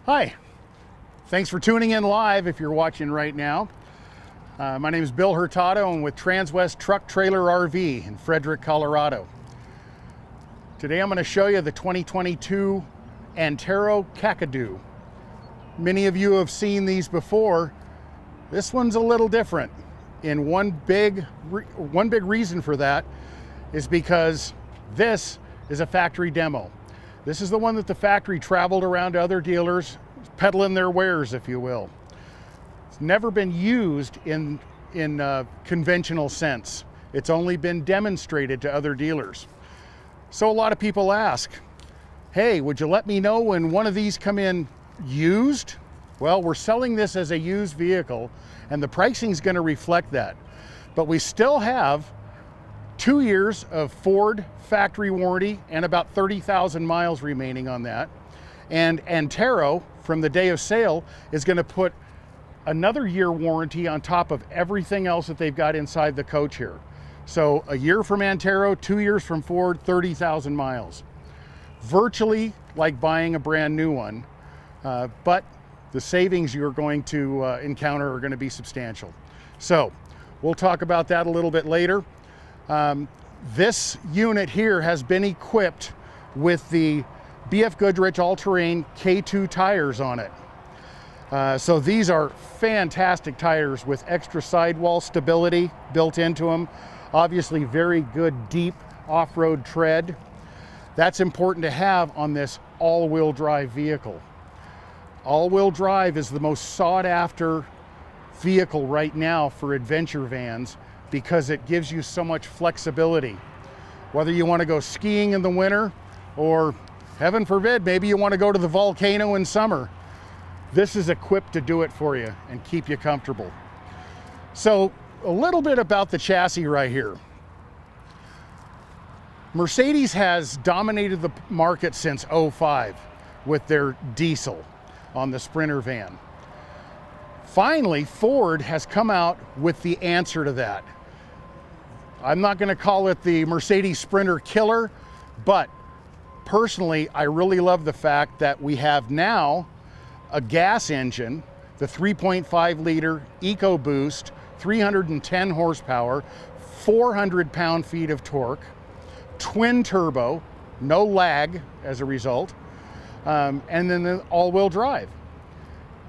Hi, thanks for tuning in live if you're watching right now. My name is Bill Hurtado. I'm with Transwest Truck Trailer RV in Frederick, Colorado. Today I'm going to show you the 2022 Antero Kakadu. Many of you have seen these before. This one's a little different. And one big reason for that is because this is a factory demo. This is the one that the factory traveled around to other dealers, peddling their wares, if you will. It's never been used in conventional sense. It's only been demonstrated to other dealers. So a lot of people ask, hey, would you let me know when one of these come in used? Well, we're selling this as a used vehicle, and the pricing is going to reflect that. But we still have 2 years of Ford factory warranty and about 30,000 miles remaining on that. And Antero, from the day of sale, is going to put another year warranty on top of everything else that they've got inside the coach here. So a year from Antero, 2 years from Ford, 30,000 miles. Virtually like buying a brand new one, but the savings you're going to encounter are going to be substantial. So we'll talk about that a little bit later. This unit here has been equipped with the BF Goodrich all-terrain K2 tires on it. So these are fantastic tires with extra sidewall stability built into them. Obviously very good deep off-road tread. That's important to have on this all-wheel drive vehicle. All-wheel drive is the most sought-after vehicle right now for adventure vans because it gives you so much flexibility. Whether you want to go skiing in the winter or, heaven forbid, maybe you want to go to the volcano in summer, this is equipped to do it for you and keep you comfortable. So a little bit about the chassis right here. Mercedes has dominated the market since '05 with their diesel on the Sprinter van. Finally, Ford has come out with the answer to that. I'm not going to call it the Mercedes Sprinter killer, but personally, I really love the fact that we have now a gas engine, the 3.5 liter EcoBoost, 310 horsepower, 400 pound-feet of torque, twin turbo, no lag as a result, and then the all-wheel drive.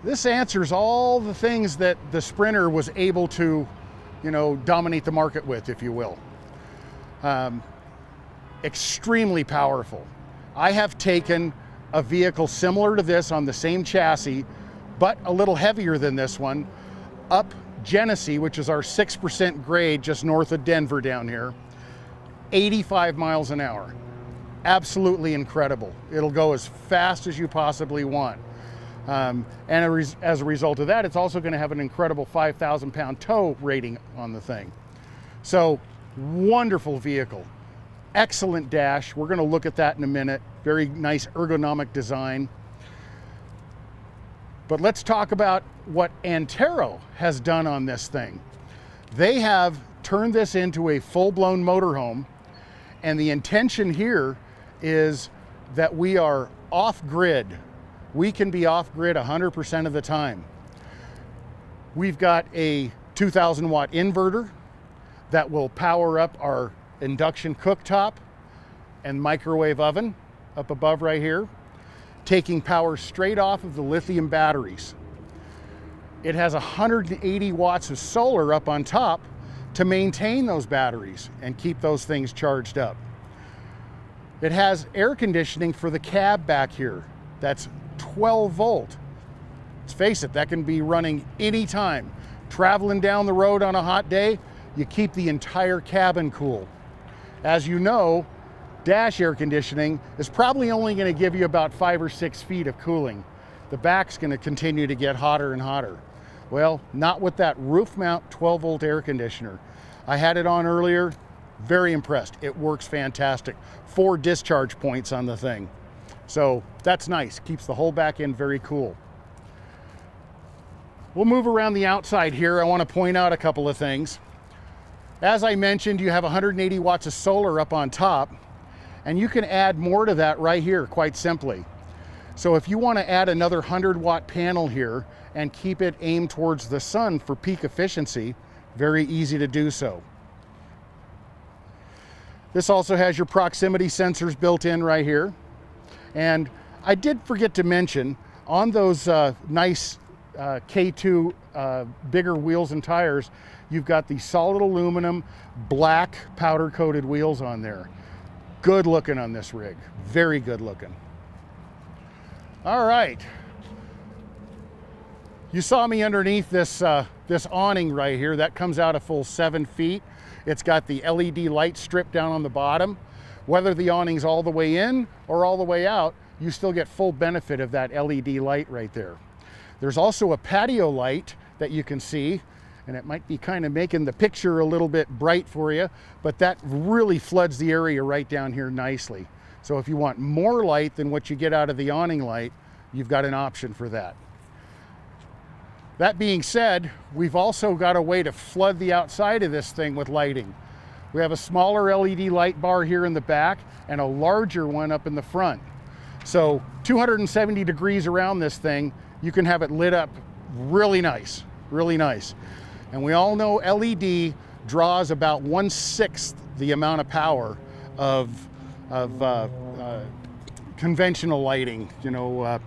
This answers all the things that the Sprinter was able to, dominate the market with, if you will. Extremely powerful. I have taken a vehicle similar to this on the same chassis, but a little heavier than this one, up Genesee, which is our 6% grade just north of Denver down here, 85 miles an hour. Absolutely incredible. It'll go as fast as you possibly want. As a result of that, it's also going to have an incredible 5,000 pound tow rating on the thing. So wonderful vehicle. Excellent dash. We're going to look at that in a minute. Very nice ergonomic design. But let's talk about what Antero has done on this thing. They have turned this into a full-blown motorhome, and the intention here is that we are off-grid. We can be off-grid 100% of the time. We've got a 2,000 watt inverter that will power up our induction cooktop and microwave oven up above right here, taking power straight off of the lithium batteries. It has 180 watts of solar up on top to maintain those batteries and keep those things charged up. It has air conditioning for the cab back here. That's 12 volt. Let's face it, that can be running anytime. Traveling down the road on a hot day, you keep the entire cabin cool. As you know, dash air conditioning is probably only going to give you about 5 or 6 feet of cooling. The back's going to continue to get hotter and hotter. Well, not with that roof mount 12 volt air conditioner. I had it on earlier, very impressed. It works fantastic. 4 discharge points on the thing. So that's nice, keeps the whole back end very cool. We'll move around the outside here. I want to point out a couple of things. As I mentioned, you have 180 watts of solar up on top, and you can add more to that right here, quite simply. So if you want to add another 100-watt panel here and keep it aimed towards the sun for peak efficiency, very easy to do so. This also has your proximity sensors built in right here. And I did forget to mention, on those nice K2 bigger wheels and tires, you've got the solid aluminum black powder coated wheels on there. Good looking on this rig, very good looking. All right, you saw me underneath this this awning right here. That comes out a full 7 feet. It's got the LED light strip down on the bottom. Whether the awning's all the way in or all the way out, you still get full benefit of that LED light right there. There's also a patio light that you can see, and it might be kind of making the picture a little bit bright for you, but that really floods the area right down here nicely. So if you want more light than what you get out of the awning light, you've got an option for that. That being said, we've also got a way to flood the outside of this thing with lighting. We have a smaller LED light bar here in the back and a larger one up in the front. So 270 degrees around this thing, you can have it lit up really nice, really nice. And we all know LED draws about 1/6 the amount of power of conventional lighting, you know.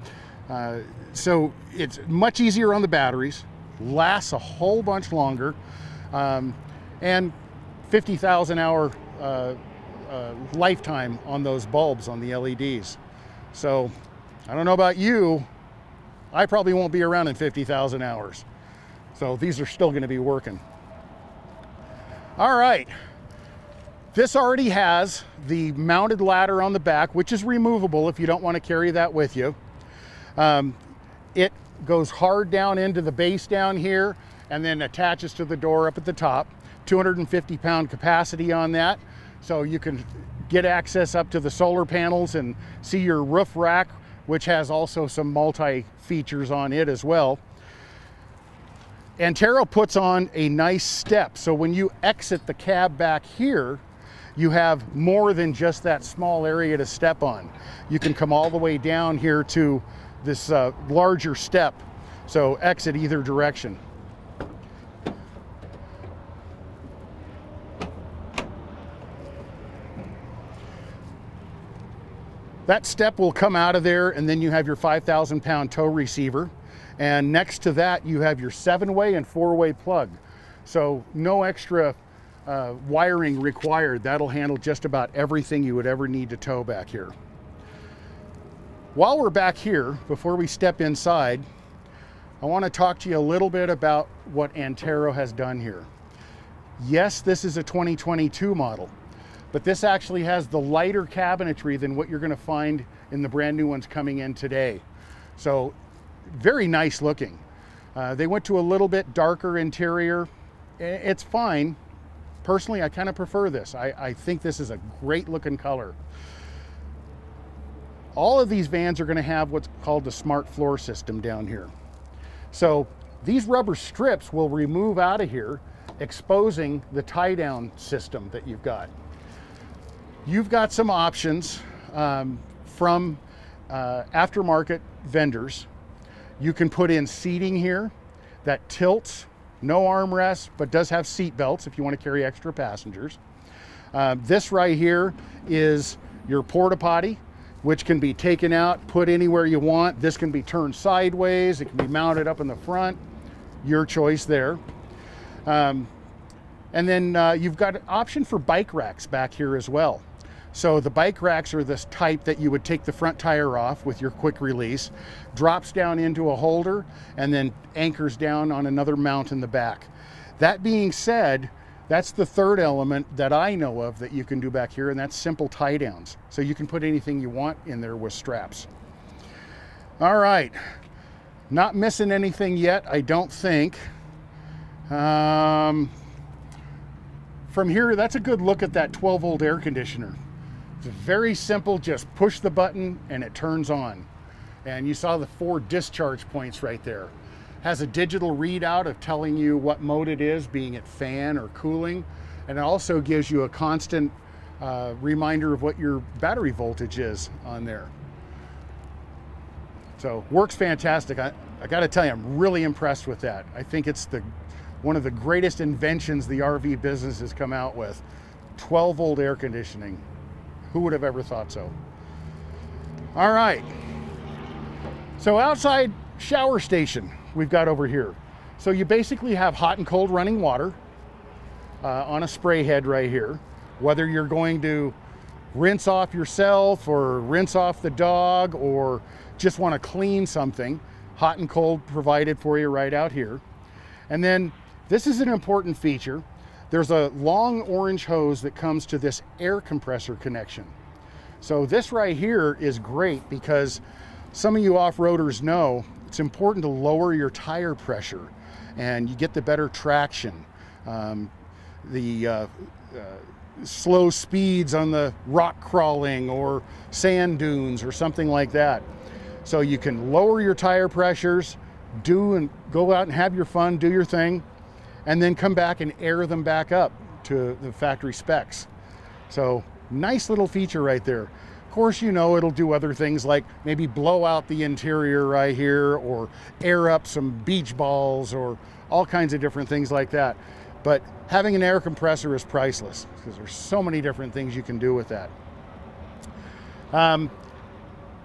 So it's much easier on the batteries, lasts a whole bunch longer, and 50,000 hour lifetime on those bulbs on the LEDs. So I don't know about you, I probably won't be around in 50,000 hours. So these are still going to be working. All right. This already has the mounted ladder on the back, which is removable if you don't want to carry that with you. It goes hard down into the base down here and then attaches to the door up at the top. 250-pound capacity on that. So you can get access up to the solar panels and see your roof rack, which has also some multi-features on it as well. Antero puts on a nice step. So when you exit the cab back here, you have more than just that small area to step on. You can come all the way down here to this larger step. So exit either direction. That step will come out of there, and then you have your 5,000-pound tow receiver. And next to that, you have your 7-way and 4-way plug. So no extra wiring required. That'll handle just about everything you would ever need to tow back here. While we're back here, before we step inside, I want to talk to you a little bit about what Antero has done here. Yes, this is a 2022 model, but this actually has the lighter cabinetry than what you're going to find in the brand new ones coming in today. So very nice looking. They went to a little bit darker interior. It's fine. Personally, I kind of prefer this. I think this is a great looking color. All of these vans are going to have what's called the smart floor system down here. So these rubber strips will remove out of here, exposing the tie down system that you've got. You've got some options from aftermarket vendors. You can put in seating here that tilts, no armrests, but does have seat belts if you want to carry extra passengers. This right here is your porta potty, which can be taken out, put anywhere you want. This can be turned sideways. It can be mounted up in the front. Your choice there. And then you've got an option for bike racks back here as well. So the bike racks are this type that you would take the front tire off with your quick release, drops down into a holder, and then anchors down on another mount in the back. That being said, that's the third element that I know of that you can do back here, and that's simple tie downs. So you can put anything you want in there with straps. All right, not missing anything yet, I don't think. From here, that's a good look at that 12-volt air conditioner. It's very simple, just push the button and it turns on. And you saw the 4 discharge points right there. Has a digital readout of telling you what mode it is, being it fan or cooling. And it also gives you a constant reminder of what your battery voltage is on there. So works fantastic. I got to tell you, I'm really impressed with that. I think it's one of the greatest inventions the RV business has come out with. 12-volt air conditioning. Who would have ever thought so? All right. So outside shower station we've got over here. So you basically have hot and cold running water on a spray head right here. Whether you're going to rinse off yourself or rinse off the dog or just want to clean something, hot and cold provided for you right out here. And then this is an important feature. There's a long orange hose that comes to this air compressor connection. So this right here is great because some of you off-roaders know it's important to lower your tire pressure and you get the better traction. Slow speeds on the rock crawling or sand dunes or something like that. So you can lower your tire pressures, go out and have your fun, do your thing, and then come back and air them back up to the factory specs. So nice little feature right there. Of course, you know, it'll do other things like maybe blow out the interior right here or air up some beach balls or all kinds of different things like that. But having an air compressor is priceless because there's so many different things you can do with that.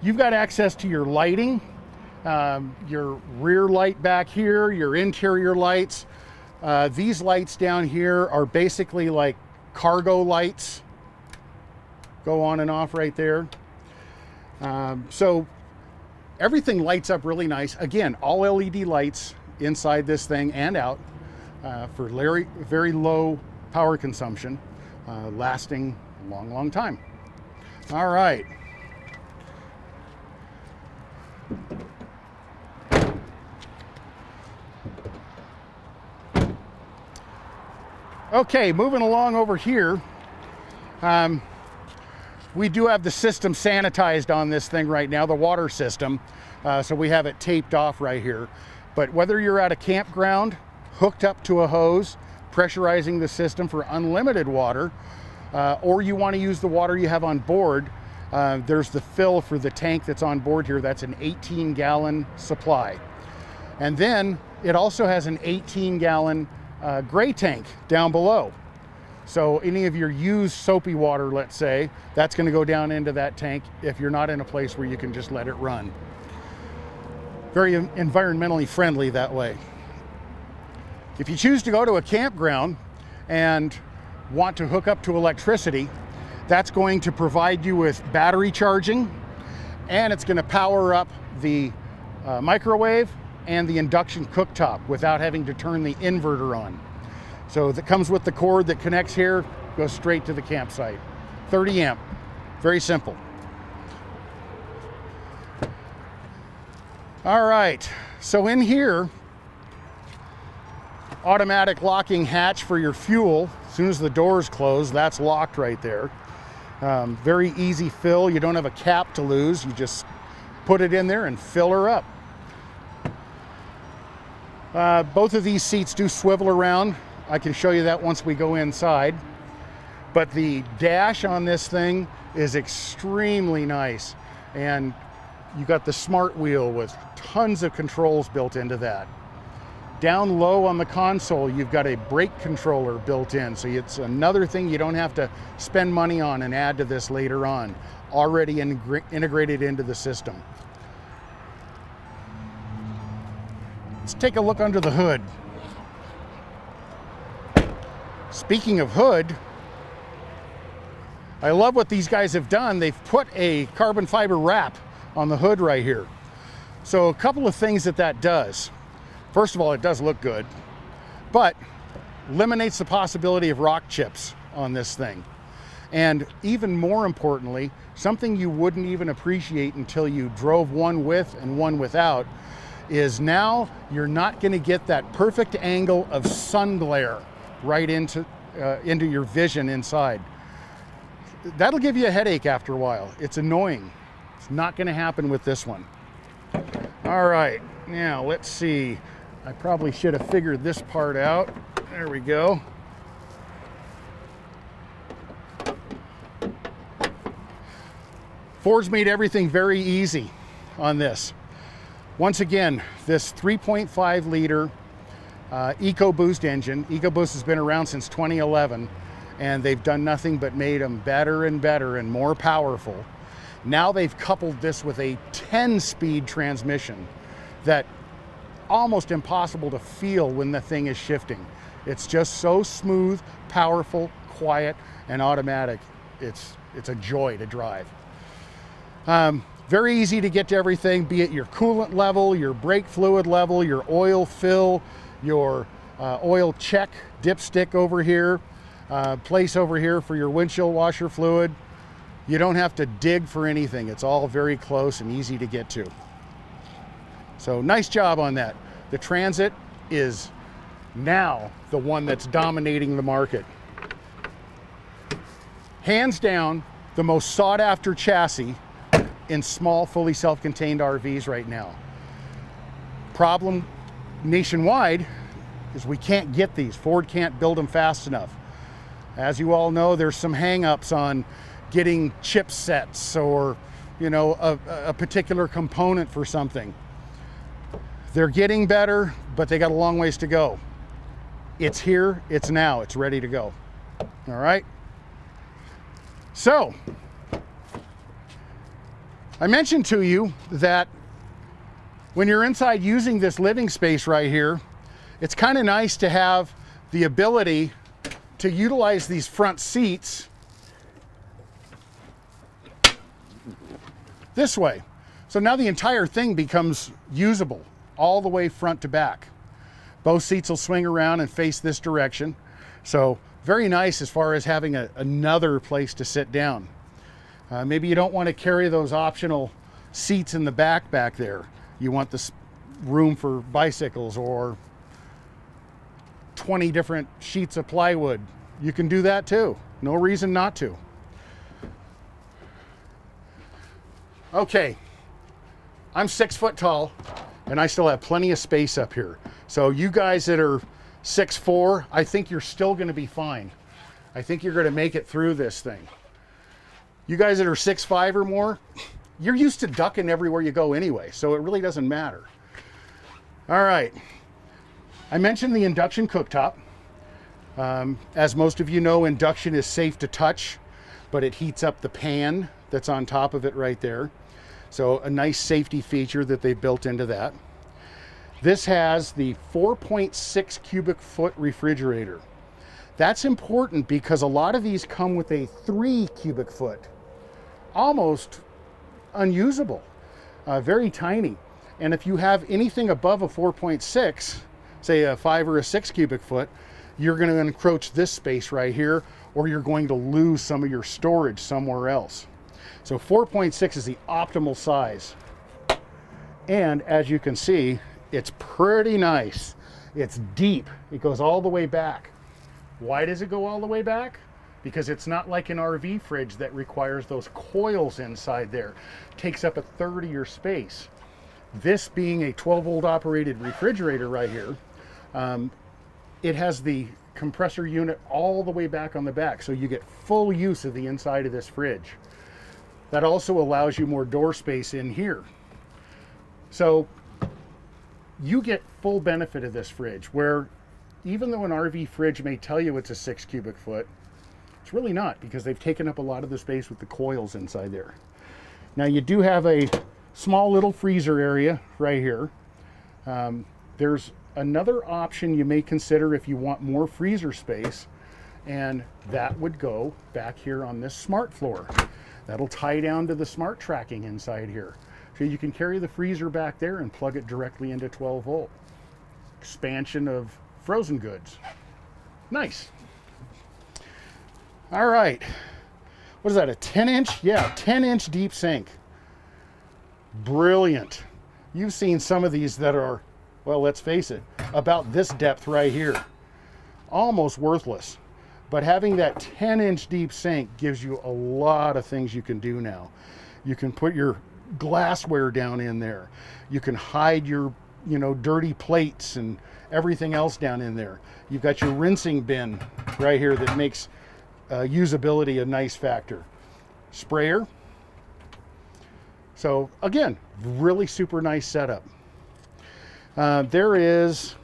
You've got access to your lighting, your rear light back here, your interior lights. These lights down here are basically like cargo lights. Go on and off right there. So everything lights up really nice. Again, all LED lights inside this thing and out for very low power consumption, lasting a long, long time. All right. Okay, moving along over here. We do have the system sanitized on this thing right now, the water system. So we have it taped off right here. But whether you're at a campground, hooked up to a hose, pressurizing the system for unlimited water, or you want to use the water you have on board, there's the fill for the tank that's on board here. That's an 18-gallon supply. And then it also has an 18-gallon gray tank down below. So any of your used soapy water, let's say, that's going to go down into that tank if you're not in a place where you can just let it run. Very environmentally friendly that way. If you choose to go to a campground and want to hook up to electricity, that's going to provide you with battery charging, and it's going to power up the microwave and the induction cooktop without having to turn the inverter on. So that comes with the cord that connects here, goes straight to the campsite. 30 amp, very simple. All right, so in here, automatic locking hatch for your fuel. As soon as the doors close, that's locked right there. Very easy fill. You don't have a cap to lose. You just put it in there and fill her up. Both of these seats do swivel around. I can show you that once we go inside. But the dash on this thing is extremely nice. And you got the smart wheel with tons of controls built into that. Down low on the console, you've got a brake controller built in. So it's another thing you don't have to spend money on and add to this later on. Already integrated into the system. Let's take a look under the hood. Speaking of hood, I love what these guys have done. They've put a carbon fiber wrap on the hood right here. So a couple of things that does. First of all, it does look good, but eliminates the possibility of rock chips on this thing. And even more importantly, something you wouldn't even appreciate until you drove one with and one without is now you're not going to get that perfect angle of sun glare right into your vision inside. That'll give you a headache after a while. It's annoying. It's not going to happen with this one. All right, now let's see. I probably should have figured this part out. There we go. Ford's made everything very easy on this. Once again, this 3.5 liter EcoBoost engine. EcoBoost has been around since 2011, and they've done nothing but made them better and better and more powerful. Now they've coupled this with a 10-speed transmission that almost impossible to feel when the thing is shifting. It's just so smooth, powerful, quiet, and automatic. It's a joy to drive. Very easy to get to everything, be it your coolant level, your brake fluid level, your oil fill, your oil check dipstick over here, place over here for your windshield washer fluid. You don't have to dig for anything. It's all very close and easy to get to. So nice job on that. The Transit is now the one that's dominating the market. Hands down, the most sought after chassis in small, fully self-contained RVs right now. Problem nationwide is we can't get these. Ford can't build them fast enough. As you all know, there's some hang-ups on getting chipsets or, you know, a particular component for something. They're getting better, but they got a long ways to go. It's here, it's now, it's ready to go. All right? So, I mentioned to you that when you're inside using this living space right here, it's kind of nice to have the ability to utilize these front seats this way. So now the entire thing becomes usable all the way front to back. Both seats will swing around and face this direction. So very nice as far as having another place to sit down. Maybe you don't want to carry those optional seats in the back there. You want this room for bicycles or 20 different sheets of plywood. You can do that too. No reason not to. Okay, I'm 6 foot tall and I still have plenty of space up here. So you guys that are 6'4", I think you're still gonna be fine. I think you're gonna make it through this thing. You guys that are 6'5" or more, you're used to ducking everywhere you go anyway, so it really doesn't matter. All right, I mentioned the induction cooktop. As most of you know, induction is safe to touch, but it heats up the pan that's on top of it right there. So a nice safety feature that they built into that. This has the 4.6 cubic foot refrigerator. That's important because a lot of these come with a 3 cubic foot, almost unusable, very tiny. And if you have anything above a 4.6, say a 5 or a 6 cubic foot, you're going to encroach this space right here, or you're going to lose some of your storage somewhere else. So 4.6 is the optimal size. And as you can see, it's pretty nice. It's deep. It goes all the way back. Why does it go all the way back? Because it's not like an RV fridge that requires those coils inside there. It takes up a third of your space. This being a 12-volt operated refrigerator right here, it has the compressor unit all the way back on the back, so you get full use of the inside of this fridge. That also allows you more door space in here. So you get full benefit of this fridge, where even though an RV fridge may tell you it's a 6 cubic foot, it's really not, because they've taken up a lot of the space with the coils inside there. Now you do have a small little freezer area right here. There's another option you may consider if you want more freezer space, and that would go back here on this smart floor. That'll tie down to the smart tracking inside here. So you can carry the freezer back there and plug it directly into 12 volt. Expansion of frozen goods. Nice. All right. What is that, a 10-inch? Yeah, 10-inch deep sink. Brilliant. You've seen some of these that are, well, let's face it, about this depth right here. Almost worthless. But having that 10-inch deep sink gives you a lot of things you can do now. You can put your glassware down in there. You can hide your, dirty plates and everything else down in there. You've got your rinsing bin right here that makes usability a nice factor. Sprayer. So again, really super nice setup. There is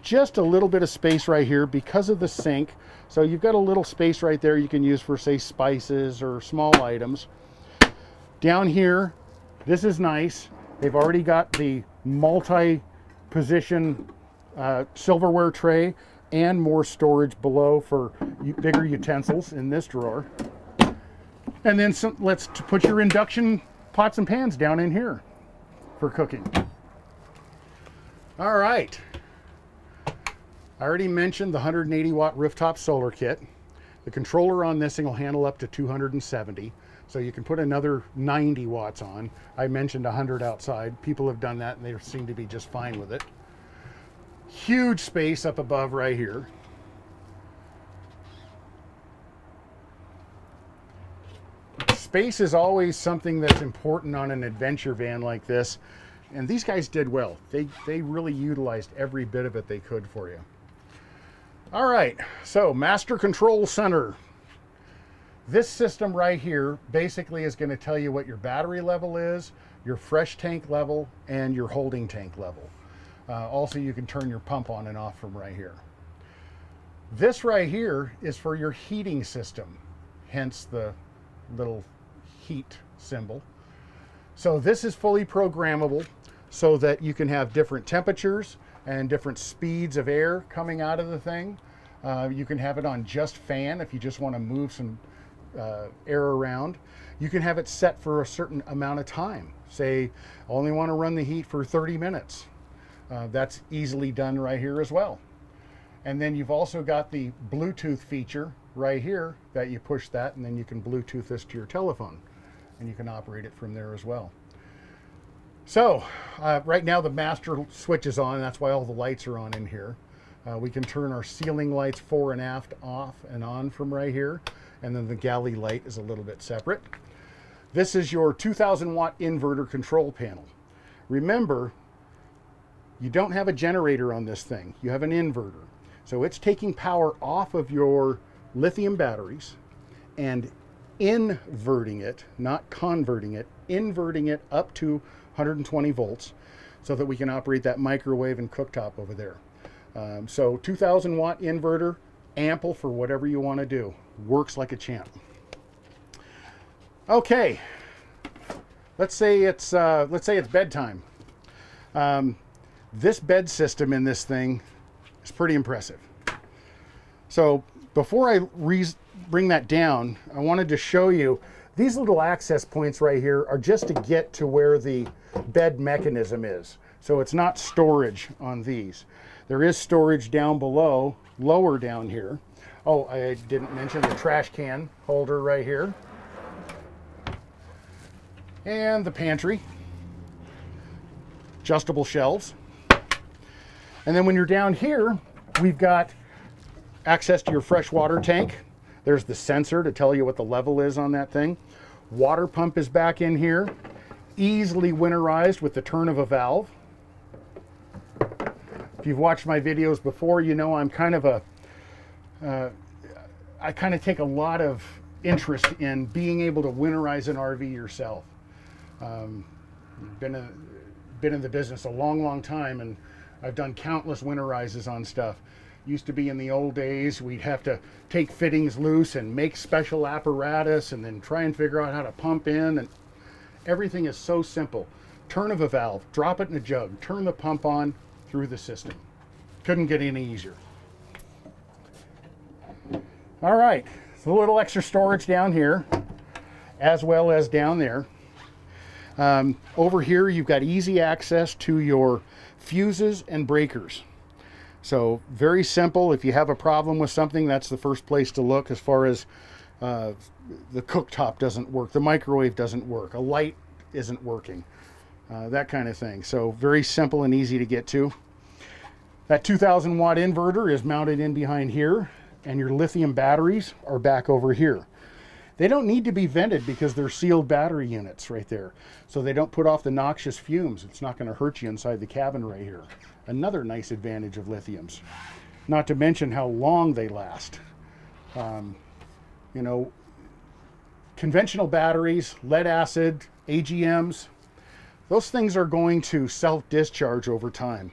just a little bit of space right here because of the sink. So you've got a little space right there you can use for, say, spices or small items. Down here, this is nice. They've already got the multi-position silverware tray and more storage below for bigger utensils in this drawer. And then let's put your induction pots and pans down in here for cooking. All right. I already mentioned the 180 watt rooftop solar kit. The controller on this thing will handle up to 270. So you can put another 90 watts on. I mentioned 100 outside. People have done that and they seem to be just fine with it. Huge space up above right here. Space is always something that's important on an adventure van like this. And these guys did well. They really utilized every bit of it they could for you. All right, so master control center. This system right here basically is going to tell you what your battery level is, your fresh tank level, and your holding tank level. Also, you can turn your pump on and off from right here. This right here is for your heating system, hence the little heat symbol. So this is fully programmable so that you can have different temperatures and different speeds of air coming out of the thing. You can have it on just fan if you just want to move some air around. You can have it set for a certain amount of time. Say, only want to run the heat for 30 minutes. That's easily done right here as well. And then you've also got the Bluetooth feature right here that you push that and then you can Bluetooth this to your telephone and you can operate it from there as well. So right now the master switch is on. That's why all the lights are on in here. We can turn our ceiling lights fore and aft off and on from right here. And then the galley light is a little bit separate. This is your 2000 watt inverter control panel. Remember, you don't have a generator on this thing. You have an inverter. So it's taking power off of your lithium batteries and inverting it, not converting it, inverting it up to 120 volts so that we can operate that microwave and cooktop over there. So 2000 watt inverter, ample for whatever you want to do. Works like a champ. Okay, let's say it's bedtime. This bed system in this thing is pretty impressive. So before I bring that down, I wanted to show you these little access points right here are just to get to where the bed mechanism is. So it's not storage on these. There is storage down below, lower down here. Oh, I didn't mention the trash can holder right here. And the pantry. Adjustable shelves. And then when you're down here, we've got access to your fresh water tank. There's the sensor to tell you what the level is on that thing. Water pump is back in here. Easily winterized with the turn of a valve. If you've watched my videos before, you know I'm kind of I kind of take a lot of interest in being able to winterize an RV yourself. Been in the business a long time, and I've done countless winterizes on stuff. Used to be in the old days, we'd have to take fittings loose and make special apparatus and then try and figure out how to pump in, and everything is so simple. Turn of a valve, drop it in a jug, turn the pump on through the system. Couldn't get any easier. All right, so a little extra storage down here as well as down there. Over here you've got easy access to your fuses and breakers. So very simple. If you have a problem with something, that's the first place to look as far as the cooktop doesn't work, the microwave doesn't work, a light isn't working, that kind of thing. So very simple and easy to get to. That 2000 watt inverter is mounted in behind here, and your lithium batteries are back over here. They don't need to be vented because they're sealed battery units right there. So they don't put off the noxious fumes. It's not going to hurt you inside the cabin right here. Another nice advantage of lithiums. Not to mention how long they last. You know, conventional batteries, lead acid, AGMs, those things are going to self-discharge over time.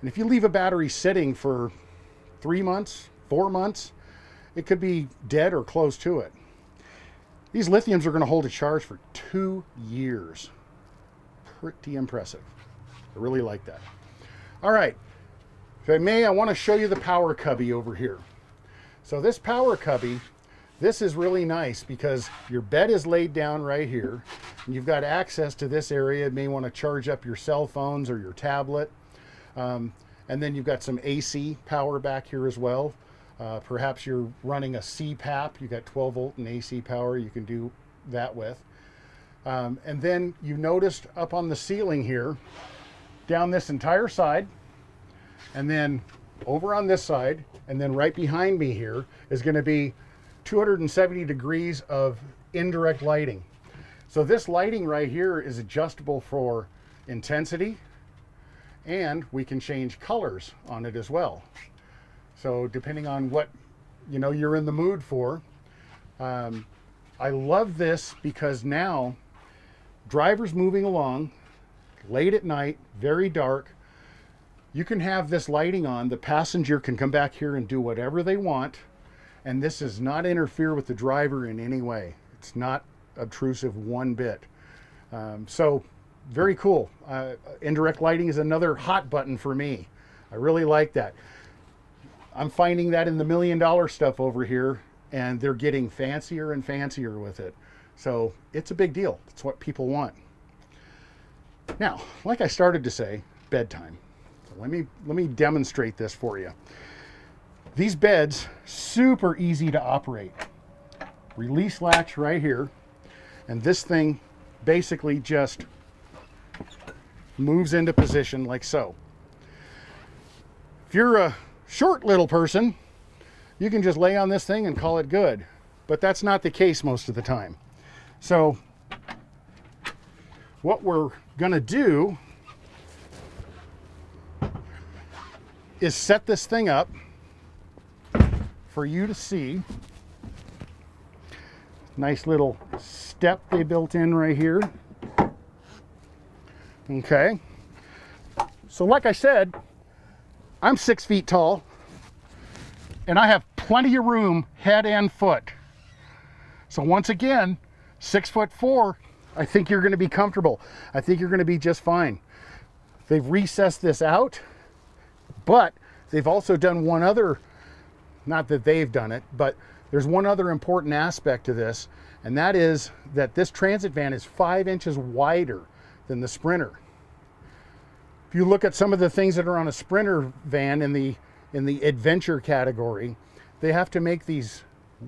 And if you leave a battery sitting for 3 months, 4 months, it could be dead or close to it. These lithiums are going to hold a charge for 2 years. Pretty impressive. I really like that. All right, if I may, I want to show you the power cubby over here. So this power cubby, this is really nice because your bed is laid down right here. And you've got access to this area. You may want to charge up your cell phones or your tablet. And then you've got some AC power back here as well. Perhaps you're running a CPAP. You've got 12 volt and AC power you can do that with. And then you noticed up on the ceiling here, down this entire side, and then over on this side, and then right behind me here is going to be 270 degrees of indirect lighting. So this lighting right here is adjustable for intensity, and we can change colors on it as well. So depending on what you're in the mood for. I love this because now drivers moving along late at night, very dark, you can have this lighting on. The passenger can come back here and do whatever they want, and this does not interfere with the driver in any way. It's not obtrusive one bit. So very cool. Indirect lighting is another hot button for me. I really like that. I'm finding that in the $1 million stuff over here, and they're getting fancier and fancier with it. So it's a big deal. It's what people want. Now, like I started to say, bedtime. So let me demonstrate this for you. These beds, super easy to operate. Release latch right here, and this thing basically just moves into position like so. If you're a short little person, you can just lay on this thing and call it good. But that's not the case most of the time. So what we're gonna do is set this thing up for you to see. Nice little step they built in right here. Okay. So like I said, I'm 6 feet tall, and I have plenty of room, head and foot. So once again, 6'4", I think you're gonna be comfortable. I think you're gonna be just fine. They've recessed this out, but they've also done one other, not that they've done it, but there's one other important aspect to this, and that is that this transit van is 5 inches wider than the Sprinter. If you look at some of the things that are on a Sprinter van in the adventure category, they have to make these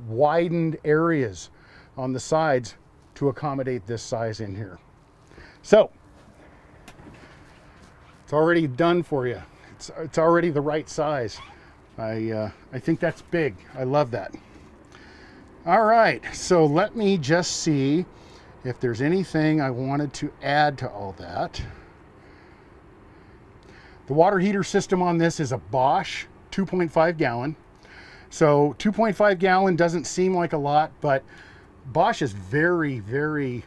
widened areas on the sides to accommodate this size in here. So it's already done for you. It's already the right size. I think that's big. I love that. All right, so let me just see if there's anything I wanted to add to all that. The water heater system on this is a Bosch 2.5 gallon. So 2.5 gallon doesn't seem like a lot, but Bosch is very, very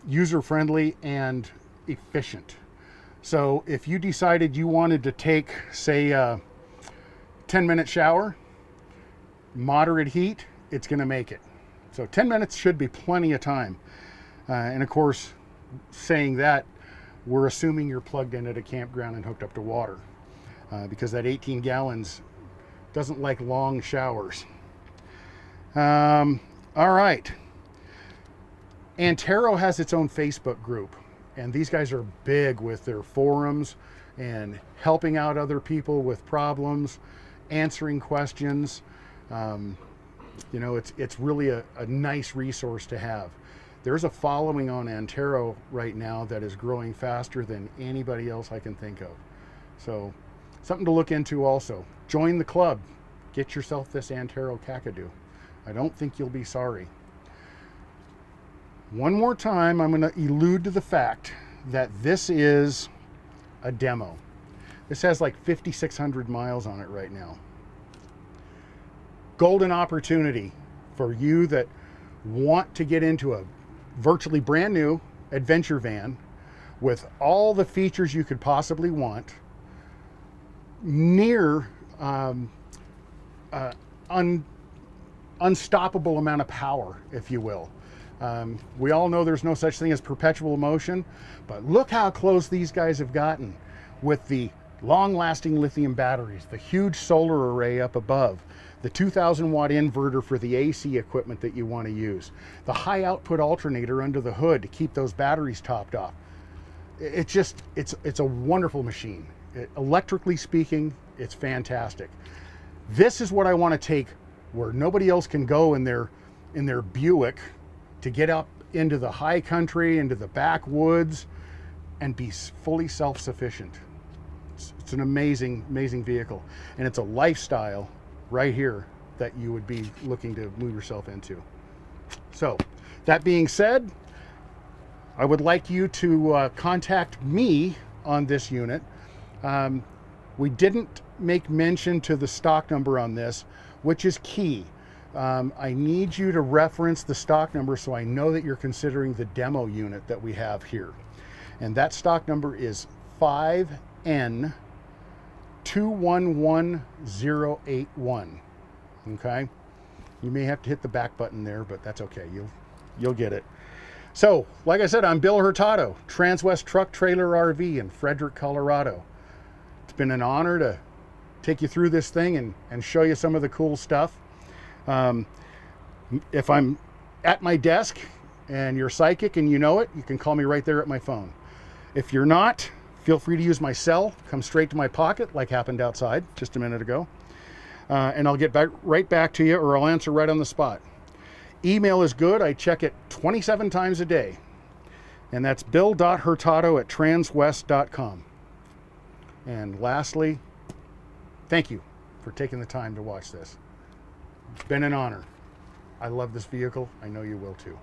user-friendly and efficient. So if you decided you wanted to take, say, a 10-minute shower, moderate heat, it's gonna make it. So 10 minutes should be plenty of time. And of course, saying that, we're assuming you're plugged in at a campground and hooked up to water, because that 18 gallons doesn't like long showers. All right. Antero has its own Facebook group, and these guys are big with their forums and helping out other people with problems, answering questions. You know, it's really a nice resource to have. There's a following on Antero right now that is growing faster than anybody else I can think of. So something to look into also. Join the club. Get yourself this Antero Kakadu. I don't think you'll be sorry. One more time, I'm going to allude to the fact that this is a demo. This has like 5,600 miles on it right now. Golden opportunity for you that want to get into a virtually brand new adventure van with all the features you could possibly want near unstoppable amount of power, if you will. We all know there's no such thing as perpetual motion, but look how close these guys have gotten with the long-lasting lithium batteries, the huge solar array up above, the 2,000 watt inverter for the AC equipment that you want to use, the high output alternator under the hood to keep those batteries topped off. It's a wonderful machine. Electrically speaking, it's fantastic. This is what I want to take where nobody else can go in their Buick to get up into the high country, into the backwoods, and be fully self-sufficient. It's an amazing, amazing vehicle. And it's a lifestyle right here that you would be looking to move yourself into. So, that being said, I would like you to contact me on this unit. We didn't make mention to the stock number on this, which is key. I need you to reference the stock number so I know that you're considering the demo unit that we have here. And that stock number is 5N211081. Okay? You may have to hit the back button there, but that's okay. You'll get it. So, like I said, I'm Bill Hurtado, Transwest Truck Trailer RV in Frederick, Colorado. It's been an honor to take you through this thing and show you some of the cool stuff. If I'm at my desk and you're psychic and you know it, you can call me right there at my phone. If you're not, feel free to use my cell. Come straight to my pocket, like happened outside just a minute ago. And I'll get right back to you, or I'll answer right on the spot. Email is good. I check it 27 times a day. And that's bill.hurtado@transwest.com. And lastly, thank you for taking the time to watch this. It's been an honor. I love this vehicle. I know you will too.